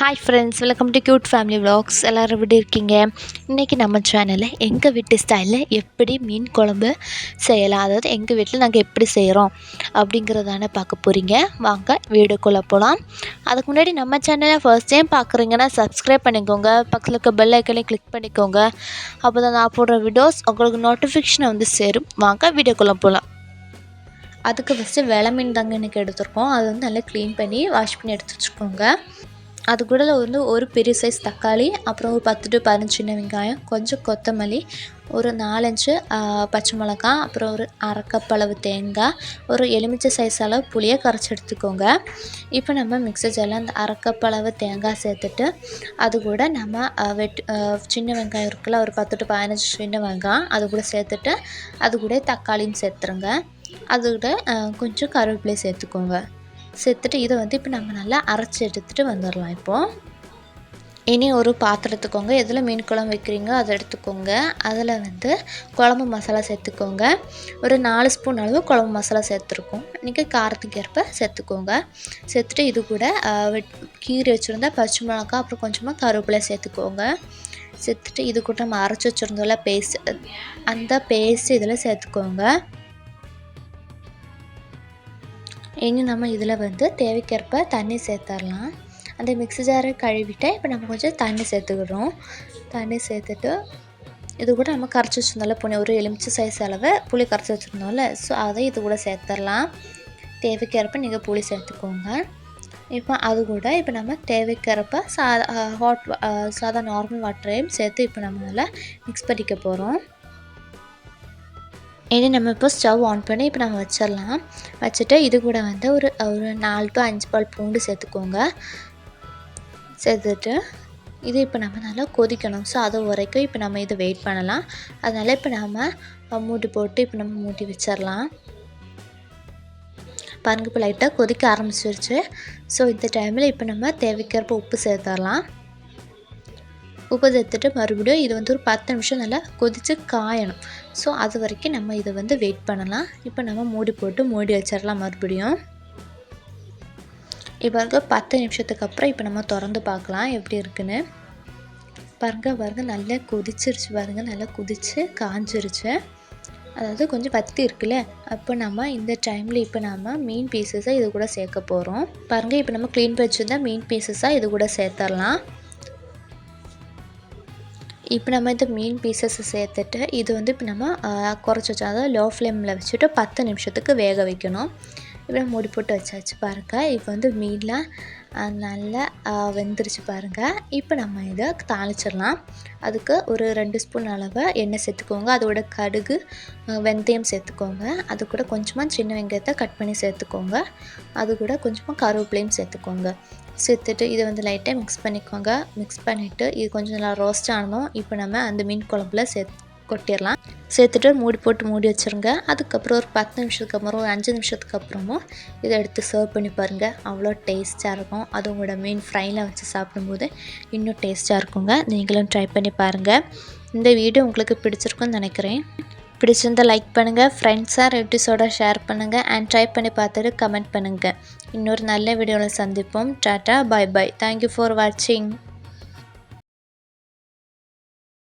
Hi friends, welcome to cute family vlogs. எல்லோரும் எப்படி இருக்கீங்க? இன்றைக்கி நம்ம சேனலில் எங்கள் வீட்டு ஸ்டைலில் எப்படி மீன் குழம்பு செய்யலாம், அதாவது எங்கள் வீட்டில் நாங்கள் எப்படி செய்கிறோம் அப்படிங்கிறதான பார்க்க போகிறீங்க. வாங்க வீடியோக்குள்ளே போகலாம். அதுக்கு முன்னாடி நம்ம சேனலை ஃபர்ஸ்ட் டைம் பார்க்குறீங்கன்னா சப்ஸ்கிரைப் பண்ணிக்கோங்க, பக்கத்தில் இருக்க பெல் ஐக்கனை கிளிக் பண்ணிக்கோங்க. அப்போ தான் நான் போடுற வீடியோஸ் உங்களுக்கு நோட்டிஃபிகேஷனை வந்து சேரும். வாங்க வீடியோக்குள்ளே போகலாம். அதுக்கு ஃபஸ்ட்டு வெலை மீன் தாங்க எனக்கு எடுத்துருக்கோம். அது வந்து நல்லா க்ளீன் பண்ணி வாஷ் பண்ணி எடுத்து வச்சுக்கோங்க. அது கூட வந்து ஒரு பெரிய சைஸ் தக்காளி, அப்புறம் ஒரு 10 to 15 சின்ன வெங்காயம், கொஞ்சம் கொத்தமல்லி, ஒரு 4-5 பச்சை மிளகா, அப்புறம் ஒரு அரை கப் அளவு தேங்காய், ஒரு எலுமிச்சை சைஸ் அளவு புளியை கரைச்சி எடுத்துக்கோங்க. இப்போ நம்ம மிக்ஸி ஜாரில் அந்த அரை கப் அளவு தேங்காய் சேர்த்துட்டு, அது கூட நம்ம சின்ன வெங்காயம் இருக்குல்ல, ஒரு 10 to 15 சின்ன வெங்காயம் அது கூட சேர்த்துட்டு, அது கூட தக்காளியும் சேர்த்துருங்க. அது கூட கொஞ்சம் கருவேப்பிலை சேர்த்துக்கோங்க. சேர்த்துட்டு இதை வந்து இப்போ நம்ம நல்லா அரைச்சி எடுத்துகிட்டு வந்துடலாம். இப்போது இனி ஒரு பாத்திரத்துக்கோங்க, எதில் மீன் குழம்பு வைக்கிறீங்களோ அதை எடுத்துக்கோங்க. அதில் வந்து குழம்பு மசாலா சேர்த்துக்கோங்க. ஒரு 4 ஸ்பூன் அளவு குழம்பு மசாலா சேர்த்துருக்கோம். நீங்கள் காரத்துக்கு ஏற்ப சேர்த்துக்கோங்க. சேர்த்துட்டு இது கூட கீரை வச்சுருந்தா பச்சை மிளகா, அப்புறம் கொஞ்சமாக கருவேப்பிலை சேர்த்துக்கோங்க. சேர்த்துட்டு இது கூட நம்ம அரைச்சி வச்சுருந்தோம்ல பேஸ்ட், அந்த பேஸ்ட் இதில் சேர்த்துக்கோங்க. இனி நம்ம இதில் வந்து தேவைக்கேற்ப தண்ணி சேர்த்துடலாம். அந்த மிக்ஸி ஜாரை கழுவிட்டு இப்போ நம்ம கொஞ்சம் தண்ணி சேர்த்துக்கிறோம். தண்ணி சேர்த்துட்டு இது கூட நம்ம கரைச்சி வச்சுருந்தோம்ல ஒரு எலுமிச்சை சைஸ் அளவு புளி கரைச்சி வச்சுருந்தோம்ல, ஸோ அதை இது கூட சேர்த்துடலாம். தேவைக்கேற்ப நீங்கள் புளி சேர்த்துக்கோங்க. இப்போ அது கூட இப்போ நம்ம தேவைக்கேற்ப சாதா நார்மல் வாட்டரையும் சேர்த்து இப்போ நம்ம நல்லா மிக்ஸ் பண்ணிக்க போகிறோம். இனி நம்ம இப்போ ஸ்டவ் ஆன் பண்ணி இப்போ நம்ம வச்சிடலாம். வச்சுட்டு இது கூட வந்து ஒரு 4 to 5 பல் பூண்டு சேர்த்துக்கோங்க. சேர்த்துட்டு இது இப்போ நம்ம நல்லா கொதிக்கணும். ஸோ அது வரைக்கும் இப்போ நம்ம இதை வெயிட் பண்ணலாம். அதனால் இப்போ நம்ம மூடி போட்டு இப்போ நம்ம மூடி வச்சிடலாம். பாருங்க, இப்போ லைட்டாக கொதிக்க ஆரம்பிச்சிருச்சு. ஸோ இந்த டைமில் இப்போ நம்ம தேவைக்கேற்ப உப்பு சேர்த்துடலாம். உப்பு சேர்த்துட்டு மறுபடியும் இது வந்து ஒரு 10 நிமிஷம் நல்லா கொதித்து காயணும். ஸோ அது வரைக்கும் நம்ம இதை வந்து வெயிட் பண்ணலாம். இப்போ நம்ம மூடி போட்டு மூடி வச்சிடலாம் மறுபடியும். இப்போ 10 நிமிஷத்துக்கு அப்புறம் இப்போ நம்ம திறந்து பார்க்கலாம் எப்படி இருக்குன்னு. பாருங்கள் நல்லா கொதிச்சிருச்சு. பாருங்கள் நல்லா கொதித்து காஞ்சிருச்சு. அதாவது கொஞ்சம் வத்தி இருக்குல்ல, அப்போ நம்ம இந்த டைமில் இப்போ நம்ம மீன் பீசஸை இது கூட சேர்க்க போகிறோம். பாருங்கள், இப்போ நம்ம க்ளீன் பண்ணி வச்சுருந்தா மீன் பீசஸாக இது கூட சேர்த்துடலாம். இப்போ நம்ம இந்த மீன் பீசஸை சேர்த்துட்டு இது வந்து இப்போ நம்ம குறைச்சி வச்சோம், அதாவது லோ ஃப்ளேமில் வச்சுட்டு 10 நிமிஷத்துக்கு வேக வைக்கணும். இப்போ மூடி போட்டு வச்சாச்சு. பாருங்கள், இப்போ வந்து மீன்லாம் நல்லா வெந்துருச்சு பாருங்கள். இப்போ நம்ம இதை தாளிச்சிடலாம். அதுக்கு ஒரு 2 ஸ்பூன் அளவு எண்ணெய் சேர்த்துக்கோங்க. அதோட கடுகு, வெந்தயம் சேர்த்துக்கோங்க. அது கூட கொஞ்சமாக சின்ன வெங்காயத்தை கட் பண்ணி சேர்த்துக்கோங்க. அது கூட கொஞ்சமாக கருவேப்பிலையும் சேர்த்துக்கோங்க. சேர்த்துட்டு இதை வந்து லைட்டாக மிக்ஸ் பண்ணிக்கோங்க. மிக்ஸ் பண்ணிவிட்டு இது கொஞ்சம் நல்லா ரோஸ்ட் ஆனதும் இப்போ நம்ம அந்த மீன் குழம்புல கொட்டிடலாம். சேர்த்துட்டு மூடி போட்டு மூடி வச்சுருங்க. அதுக்கப்புறம் ஒரு 10 நிமிஷத்துக்கு அப்புறம், ஒரு 5 நிமிஷத்துக்கு அப்புறமும் இதை எடுத்து சர்வ் பண்ணி பாருங்கள். அவ்வளோ டேஸ்ட்டாக இருக்கும். அது உங்களோட மீன் ஃப்ரையில் வச்சு சாப்பிடும்போது இன்னும் டேஸ்ட்டாக இருக்குங்க. நீங்களும் ட்ரை பண்ணி பாருங்கள். இந்த வீடியோ உங்களுக்கு பிடிச்சிருக்குன்னு நினைக்கிறேன். பிடிச்சிருந்தால் லைக் பண்ணுங்கள், ஃப்ரெண்ட்ஸாக ரிலேட்டிவ்ஸோட ஷேர் பண்ணுங்கள், அண்ட் ட்ரை பண்ணி பார்த்துட்டு கமெண்ட் பண்ணுங்கள். இன்னொரு நல்ல வீடியோவில் சந்திப்போம். Tata, bye bye. Thank you for வாட்சிங்.